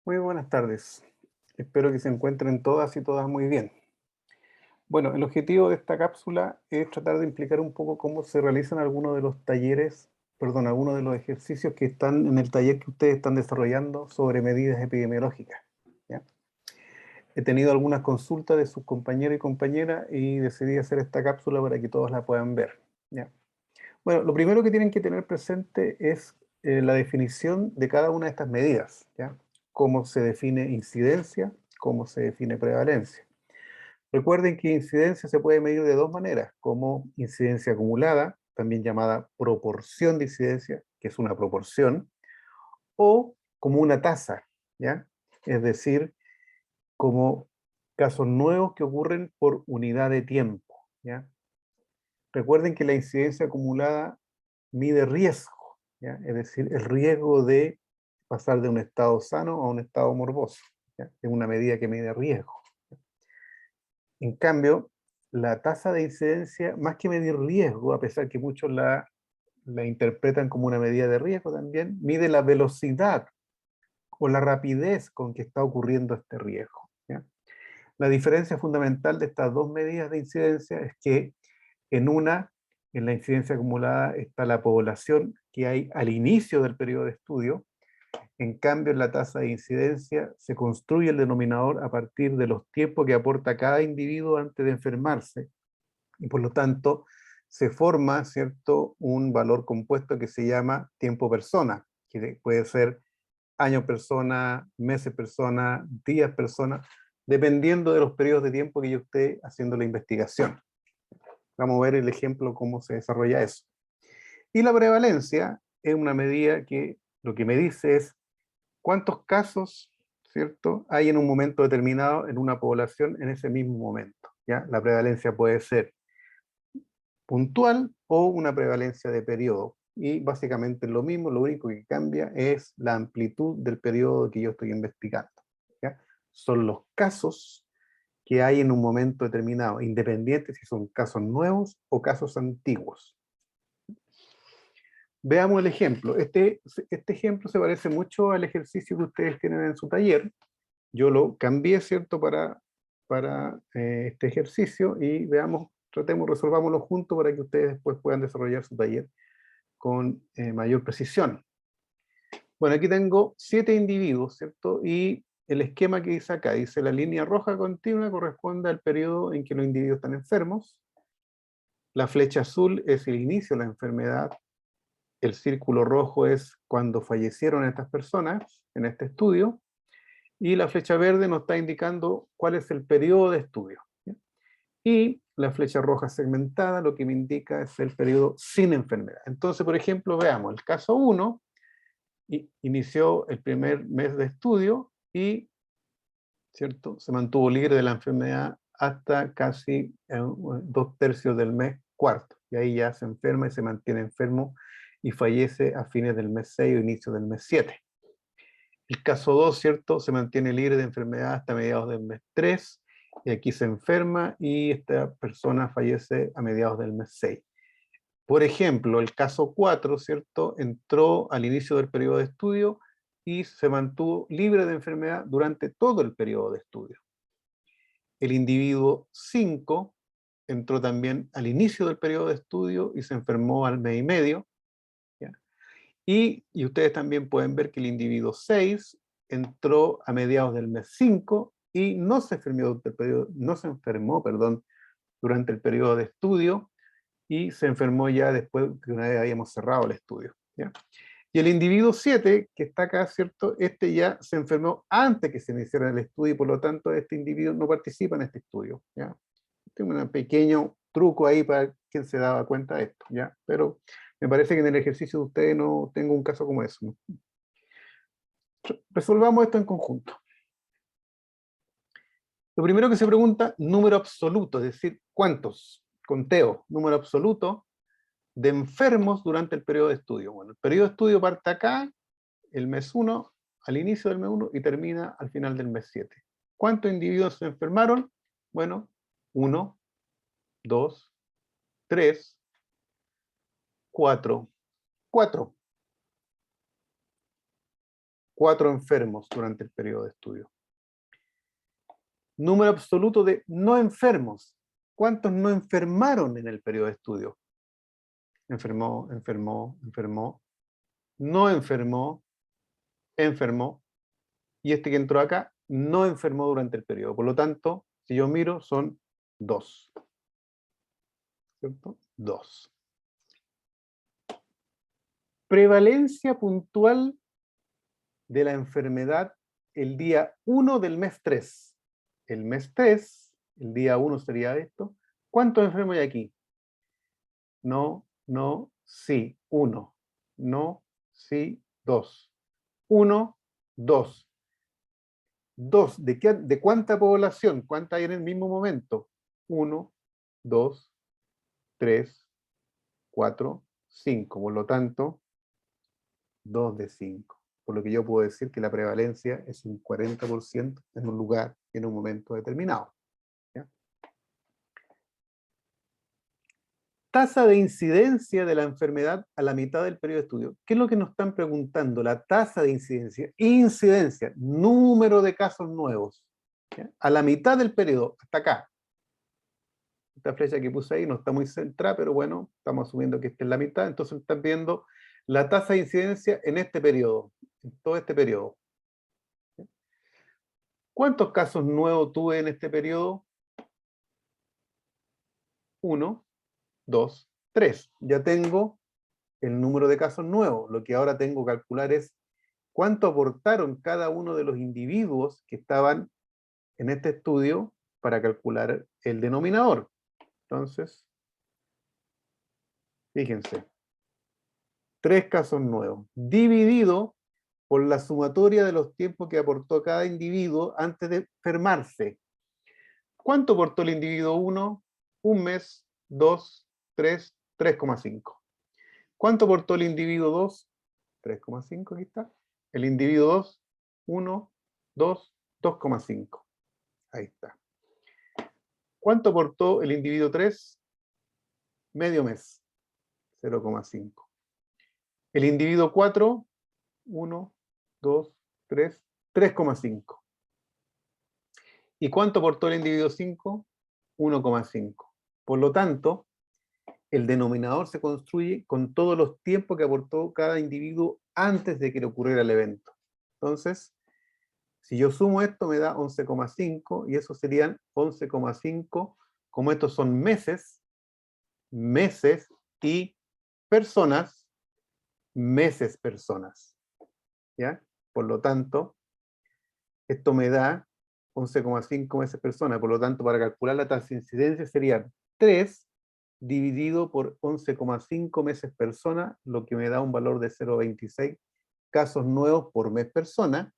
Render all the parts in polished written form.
Muy buenas tardes. Espero que se encuentren todas y todas muy bien. Bueno, el objetivo de esta cápsula es tratar de implicar un poco cómo se realizan algunos de los talleres, perdón, algunos de los ejercicios que están en el taller que ustedes están desarrollando sobre medidas epidemiológicas. ¿Ya? He tenido algunas consultas de sus compañeros y compañeras y decidí hacer esta cápsula para que todos la puedan ver. ¿Ya? Bueno, lo primero que tienen que tener presente es la definición de cada una de estas medidas, ¿ya? Cómo se define incidencia, cómo se define prevalencia. Recuerden que incidencia se puede medir de dos maneras, como incidencia acumulada, también llamada proporción de incidencia, que es una proporción, o como una tasa, ¿ya? Es decir, como casos nuevos que ocurren por unidad de tiempo, ¿ya? Recuerden que la incidencia acumulada mide riesgo, ¿ya? Es decir, el riesgo de pasar de un estado sano a un estado morboso, ¿ya? Es una medida que mide riesgo. En cambio, la tasa de incidencia, más que medir riesgo, a pesar que muchos la interpretan como una medida de riesgo también, mide la velocidad o la rapidez con que está ocurriendo este riesgo, ¿ya? La diferencia fundamental de estas dos medidas de incidencia es que en una, en la incidencia acumulada, está la población que hay al inicio del periodo de estudio. En cambio, en la tasa de incidencia se construye el denominador a partir de los tiempos que aporta cada individuo antes de enfermarse. Y por lo tanto, se forma, ¿cierto?, un valor compuesto que se llama tiempo persona, que puede ser año persona, meses persona, días persona, dependiendo de los periodos de tiempo que yo esté haciendo la investigación. Vamos a ver el ejemplo, cómo se desarrolla eso. Y la prevalencia es una medida que lo que me dice es cuántos casos, ¿cierto?, hay en un momento determinado en una población en ese mismo momento, ¿ya? La prevalencia puede ser puntual o una prevalencia de periodo. Y básicamente es lo mismo, lo único que cambia es la amplitud del periodo que yo estoy investigando, ¿ya? Son los casos que hay en un momento determinado, independientes si son casos nuevos o casos antiguos. Veamos el ejemplo. Este ejemplo se parece mucho al ejercicio que ustedes tienen en su taller. Yo lo cambié, ¿cierto?, para este ejercicio y veamos, tratemos, resolvámoslo juntos para que ustedes después puedan desarrollar su taller con mayor precisión. Bueno, aquí tengo 7 individuos, ¿cierto? Y el esquema que dice acá, dice la línea roja continua corresponde al periodo en que los individuos están enfermos, la flecha azul es el inicio de la enfermedad, el círculo rojo es cuando fallecieron estas personas en este estudio, y la flecha verde nos está indicando cuál es el periodo de estudio, ¿ya? Y la flecha roja segmentada lo que me indica es el periodo sin enfermedad. Entonces, por ejemplo, veamos, el caso 1 inició el primer mes de estudio y, ¿cierto?, se mantuvo libre de la enfermedad hasta casi 2/3 del mes cuarto, y ahí ya se enferma y se mantiene enfermo y fallece a fines del mes 6 o inicio del mes 7. El caso 2, ¿cierto?, se mantiene libre de enfermedad hasta mediados del mes 3, y aquí se enferma y esta persona fallece a mediados del mes 6. Por ejemplo, el caso 4, ¿cierto?, entró al inicio del periodo de estudio y se mantuvo libre de enfermedad durante todo el periodo de estudio. El individuo 5 entró también al inicio del periodo de estudio y se enfermó al mes y medio, ¿ya? Y ustedes también pueden ver que el individuo 6 entró a mediados del mes 5 y no se enfermó, perdón, durante el periodo de estudio, y se enfermó ya después que una vez habíamos cerrado el estudio, ¿ya? Y el individuo 7, que está acá, ¿cierto? Este ya se enfermó antes que se iniciara el estudio y por lo tanto este individuo no participa en este estudio, ¿ya? Tengo un pequeño truco ahí para quien se daba cuenta de esto, ¿ya? Pero me parece que en el ejercicio de ustedes no tengo un caso como eso, ¿no? Resolvamos esto en conjunto. Lo primero que se pregunta, número absoluto, es decir, ¿cuántos? Conteo, número absoluto de enfermos durante el periodo de estudio. Bueno, el periodo de estudio parte acá, el mes 1, al inicio del mes 1 y termina al final del mes 7. ¿Cuántos individuos se enfermaron? Bueno, 1, 2, 3, 4. 4. 4 enfermos durante el periodo de estudio. Número absoluto de no enfermos. ¿Cuántos no enfermaron en el periodo de estudio? Enfermó, enfermó, enfermó, no enfermó, enfermó, y este que entró acá no enfermó durante el periodo. Por lo tanto, si yo miro, son 2. ¿Cierto? 2. Prevalencia puntual de la enfermedad el día 1 del mes 3. El mes 3, el día 1 sería esto. ¿Cuántos enfermos hay aquí? No, no, sí, 1. No, sí, 2. 1, 2. 2. ¿De cuánta población? ¿Cuánta hay en el mismo momento? 1, 2, 3, 4, 5. Por lo tanto, 2 de 5. Por lo que yo puedo decir que la prevalencia es un 40% en un lugar, en un momento determinado. ¿Ya? Tasa de incidencia de la enfermedad a la mitad del periodo de estudio. ¿Qué es lo que nos están preguntando? La tasa de incidencia. Incidencia, número de casos nuevos. ¿Ya? A la mitad del periodo, hasta acá. Esta flecha que puse ahí no está muy centrada, pero bueno, estamos asumiendo que esta es la mitad, entonces están viendo la tasa de incidencia en este periodo, en todo este periodo. ¿Cuántos casos nuevos tuve en este periodo? 1, 2, 3. Ya tengo el número de casos nuevos. Lo que ahora tengo que calcular es cuánto aportaron cada uno de los individuos que estaban en este estudio para calcular el denominador. Entonces, fíjense, 3 casos nuevos, dividido por la sumatoria de los tiempos que aportó cada individuo antes de enfermarse. ¿Cuánto aportó el individuo 1? Un mes, 2, 3, 3,5. ¿Cuánto aportó el individuo 2? 3,5, aquí está. El individuo 2, 1, 2, 2,5. Ahí está. ¿Cuánto aportó el individuo 3? Medio mes, 0,5. El individuo 4, 1, 2, 3, 3,5. ¿Y cuánto aportó el individuo 5? 1,5. Por lo tanto, el denominador se construye con todos los tiempos que aportó cada individuo antes de que le ocurriera el evento. Entonces, si yo sumo esto me da 11,5 y eso serían 11,5, como estos son meses, meses y personas, meses, personas. ¿Ya? Por lo tanto, esto me da 11,5 meses persona. Por lo tanto, para calcular la tasa de incidencia sería 3 dividido por 11,5 meses persona, lo que me da un valor de 0,26 casos nuevos por mes persona.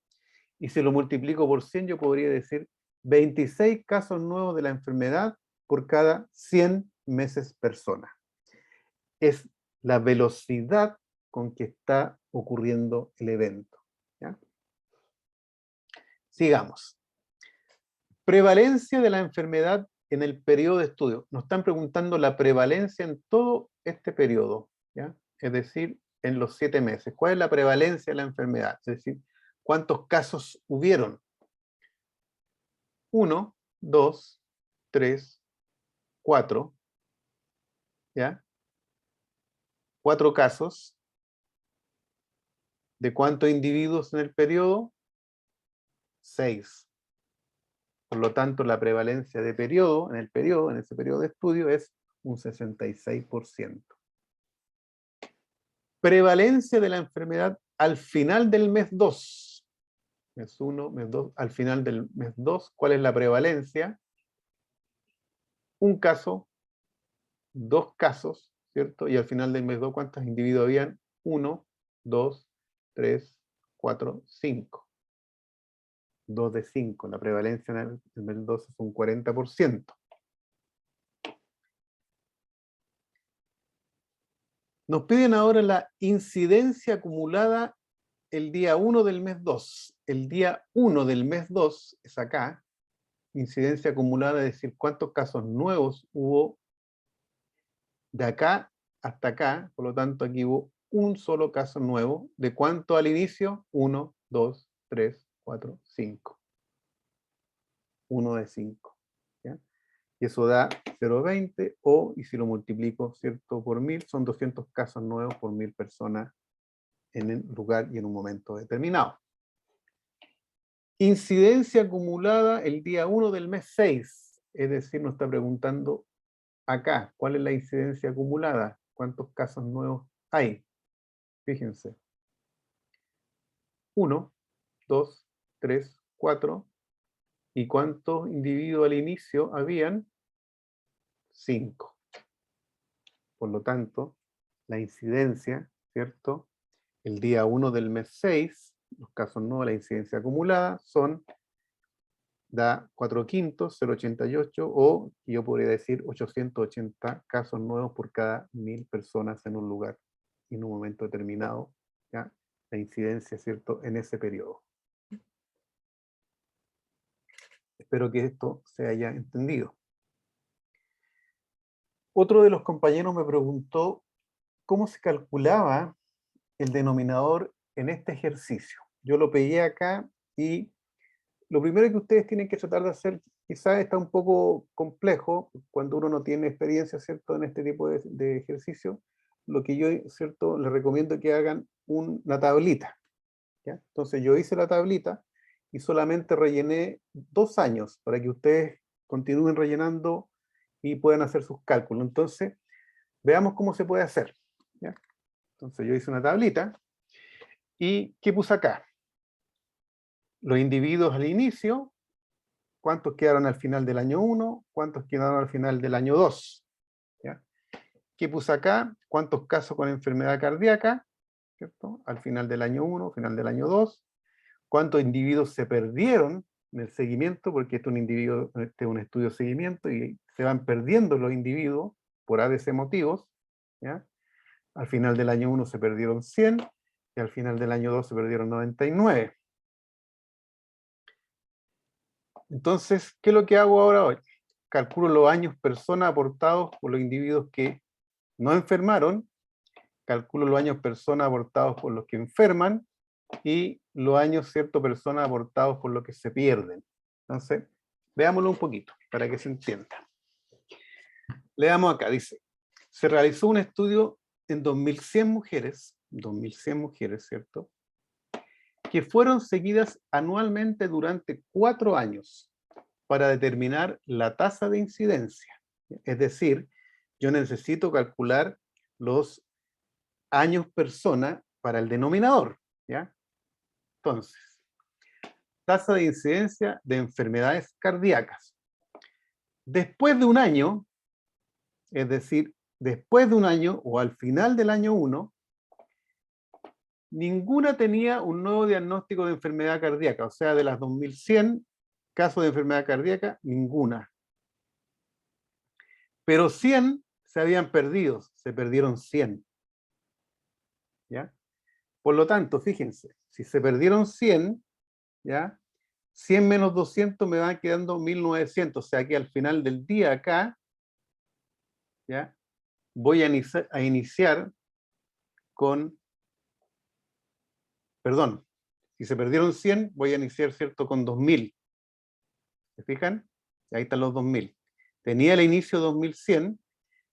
Y si lo multiplico por 100, yo podría decir 26 casos nuevos de la enfermedad por cada 100 meses persona. Es la velocidad con que está ocurriendo el evento. ¿Ya? Sigamos. Prevalencia de la enfermedad en el periodo de estudio. Nos están preguntando la prevalencia en todo este periodo, ¿ya? Es decir, en los 7 meses. ¿Cuál es la prevalencia de la enfermedad? Es decir, ¿cuántos casos hubieron? 1, 2, 3, 4, ¿ya? 4 casos. ¿De cuántos individuos en el periodo? 6. Por lo tanto, la prevalencia de periodo, en ese periodo de estudio, es un 66%. Prevalencia de la enfermedad al final del mes 2. Mes 1, mes 2, al final del mes 2, ¿cuál es la prevalencia? Un caso, 2 casos, ¿cierto? Y al final del mes 2, ¿cuántos individuos habían? 1, 2, 3, 4, 5. 2 de 5. La prevalencia en el mes 2 es un 40%. Nos piden ahora la incidencia acumulada el día 1 del mes 2. El día 1 del mes 2 es acá. Incidencia acumulada, es decir, cuántos casos nuevos hubo de acá hasta acá. Por lo tanto, aquí hubo un solo caso nuevo. ¿De cuánto al inicio? 1, 2, 3, 4, 5. 1 de 5. ¿Ya? Y eso da 0,20 o, y si lo multiplico, ¿cierto?, por 1000, son 200 casos nuevos por 1000 personas en el lugar y en un momento determinado. Incidencia acumulada el día 1 del mes 6. Es decir, nos está preguntando acá, ¿cuál es la incidencia acumulada? ¿Cuántos casos nuevos hay? Fíjense. 1, 2, 3, 4. ¿Y cuántos individuos al inicio habían? 5. Por lo tanto, la incidencia, ¿cierto? El día 1 del mes 6, los casos nuevos, la incidencia acumulada, da 4 quintos, 0,88, o yo podría decir 880 casos nuevos por cada 1000 personas en un lugar y en un momento determinado, ¿ya? La incidencia, ¿cierto?, en ese periodo. Espero que esto se haya entendido. Otro de los compañeros me preguntó cómo se calculaba el denominador en este ejercicio. Yo lo pegué acá y lo primero que ustedes tienen que tratar de hacer, quizás está un poco complejo cuando uno no tiene experiencia, ¿cierto?, en este tipo de ejercicio. Lo que yo, ¿cierto?, les recomiendo que hagan una tablita, ¿ya? Entonces yo hice la tablita y solamente rellené 2 años para que ustedes continúen rellenando y puedan hacer sus cálculos. Entonces, veamos cómo se puede hacer, ¿ya? Entonces yo hice una tablita y ¿qué puse acá? Los individuos al inicio, cuántos quedaron al final del año 1, cuántos quedaron al final del año 2. ¿Ya? ¿Qué puse acá? Cuántos casos con enfermedad cardíaca, ¿cierto?, al final del año 1, final del año 2. Cuántos individuos se perdieron en el seguimiento, porque este es un estudio de seguimiento y se van perdiendo los individuos por ABC motivos. ¿Ya? Al final del año 1 se perdieron 100 y al final del año 2 se perdieron 99. Entonces, ¿qué es lo que hago ahora hoy? Calculo los años personas aportados por los individuos que no enfermaron, calculo los años personas aportados por los que enferman y los años, ¿cierto?, personas aportados por los que se pierden. Entonces, veámoslo un poquito para que se entienda. Leamos acá, dice, se realizó un estudio en 2100 mujeres, ¿cierto?, que fueron seguidas anualmente durante 4 años para determinar la tasa de incidencia. Es decir, yo necesito calcular los años persona para el denominador, ¿ya? Entonces, tasa de incidencia de enfermedades cardíacas. Después de un año, es decir, después de un año o al final del año 1, ninguna tenía un nuevo diagnóstico de enfermedad cardíaca, o sea, de las 2100 casos de enfermedad cardíaca, ninguna. Pero 100 se habían perdido, se perdieron 100. ¿Ya? Por lo tanto, fíjense, si se perdieron 100, ¿ya?, 100 menos 200 me van quedando 1900, o sea que al final del día acá, ¿ya?, voy a iniciar con, perdón, si se perdieron 100, voy a iniciar, ¿cierto?, con 2000. ¿Se fijan? Ahí están los 2000. Tenía el inicio 2100,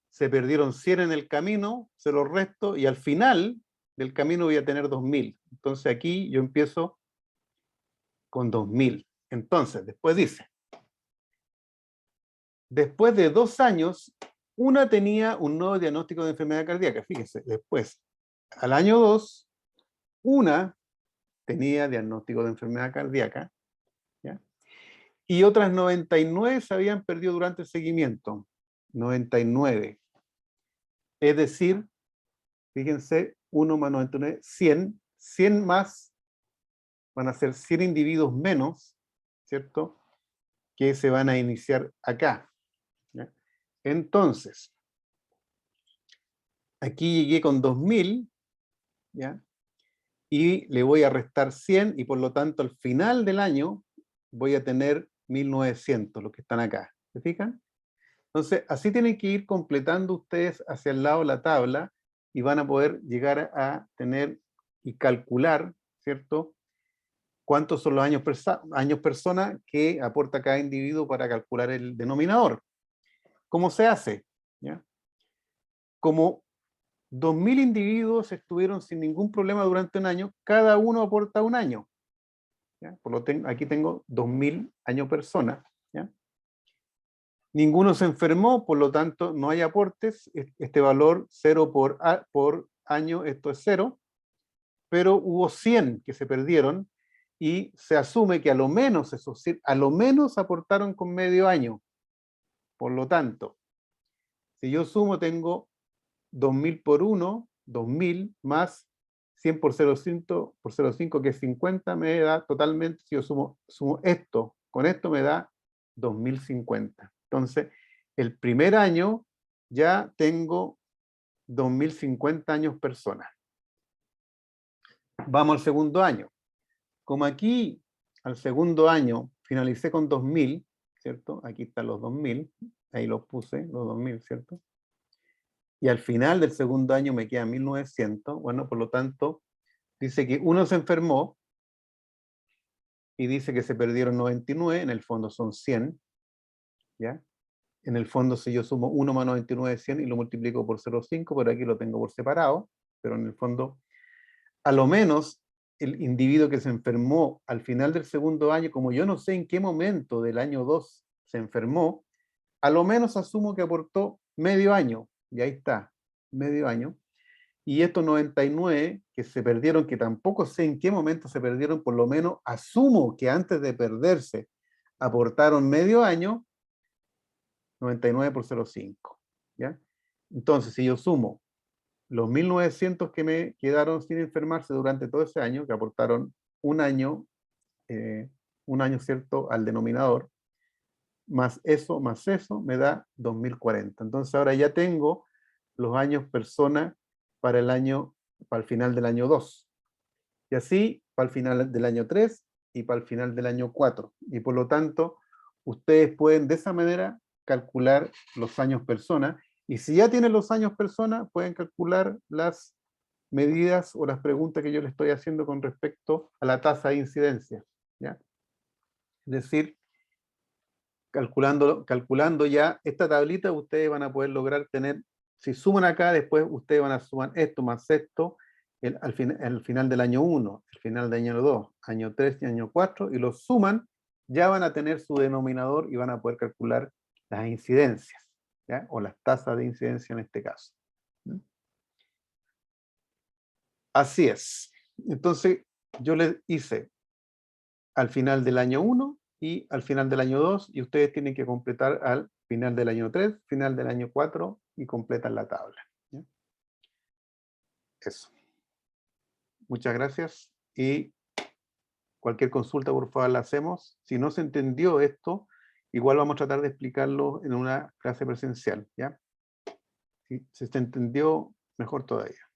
se perdieron 100 en el camino, se los resto, y al final del camino voy a tener 2000. Entonces aquí yo empiezo con 2000. Entonces, después dice, después de 2 años, una tenía un nuevo diagnóstico de enfermedad cardíaca. Fíjense, después, al año 2, una tenía diagnóstico de enfermedad cardíaca, ¿ya?, y otras 99 se habían perdido durante el seguimiento. 99. Es decir, fíjense, 1 más 99, 100. 100 más van a ser 100 individuos menos, ¿cierto?, que se van a iniciar acá. ¿Ya? Entonces, aquí llegué con 2000, ¿ya?, y le voy a restar 100 y por lo tanto al final del año voy a tener 1900, los que están acá. ¿Se fijan? Entonces, así tienen que ir completando ustedes hacia el lado de la tabla y van a poder llegar a tener y calcular, ¿cierto?, cuántos son los años persona que aporta cada individuo para calcular el denominador. ¿Cómo se hace? ¿Ya? Como 2000 individuos estuvieron sin ningún problema durante un año, cada uno aporta un año. ¿Ya? Aquí tengo 2000 años persona. ¿Ya? Ninguno se enfermó, por lo tanto no hay aportes. Este valor 0 por año, esto es 0, pero hubo 100 que se perdieron y se asume que a lo menos aportaron con medio año. Por lo tanto, si yo sumo, tengo 2000 por 1, 2000 más 100 por 0,5, que es 50, me da totalmente, si yo sumo esto, con esto me da 2050. Entonces, el primer año ya tengo 2050 años persona. Vamos al segundo año. Como aquí, al segundo año, finalicé con 2000, ¿cierto? Aquí están los 2000, ahí los puse, los 2000, ¿cierto? Y al final del segundo año me quedan 1900, bueno, por lo tanto, dice que uno se enfermó y dice que se perdieron 99, en el fondo son 100, ¿ya? En el fondo, si yo sumo 1 más 99 es 100 y lo multiplico por 0,5, por aquí lo tengo por separado, pero en el fondo, a lo menos el individuo que se enfermó al final del segundo año, como yo no sé en qué momento del año 2 se enfermó, a lo menos asumo que aportó medio año, y ahí está, medio año. Y estos 99 que se perdieron, que tampoco sé en qué momento se perdieron, por lo menos asumo que antes de perderse aportaron medio año, 99 por 0,5. ¿Ya? Entonces, si yo sumo los 1900 que me quedaron sin enfermarse durante todo ese año, que aportaron un año, ¿cierto?, al denominador, más eso, me da 2040. Entonces ahora ya tengo los años persona para el final del año 2. Y así para el final del año 3 y para el final del año 4. Y por lo tanto, ustedes pueden de esa manera calcular los años persona. Y si ya tienen los años persona, pueden calcular las medidas o las preguntas que yo les estoy haciendo con respecto a la tasa de incidencia. ¿Ya? Es decir, calculando ya esta tablita, ustedes van a poder lograr tener, si suman acá, después ustedes van a sumar esto más esto, al final del año 1, el final del año 2, año 3 y año 4, y los suman, ya van a tener su denominador y van a poder calcular las incidencias, ¿ya? O las tasas de incidencia en este caso. Así es. Entonces, yo les hice al final del año 1 y al final del año 2, y ustedes tienen que completar al final del año 3, final del año 4, y completan la tabla. ¿Ya? Eso. Muchas gracias, y cualquier consulta, por favor, la hacemos. Si no se entendió esto, igual vamos a tratar de explicarlo en una clase presencial, ¿ya? Si se entendió, mejor todavía.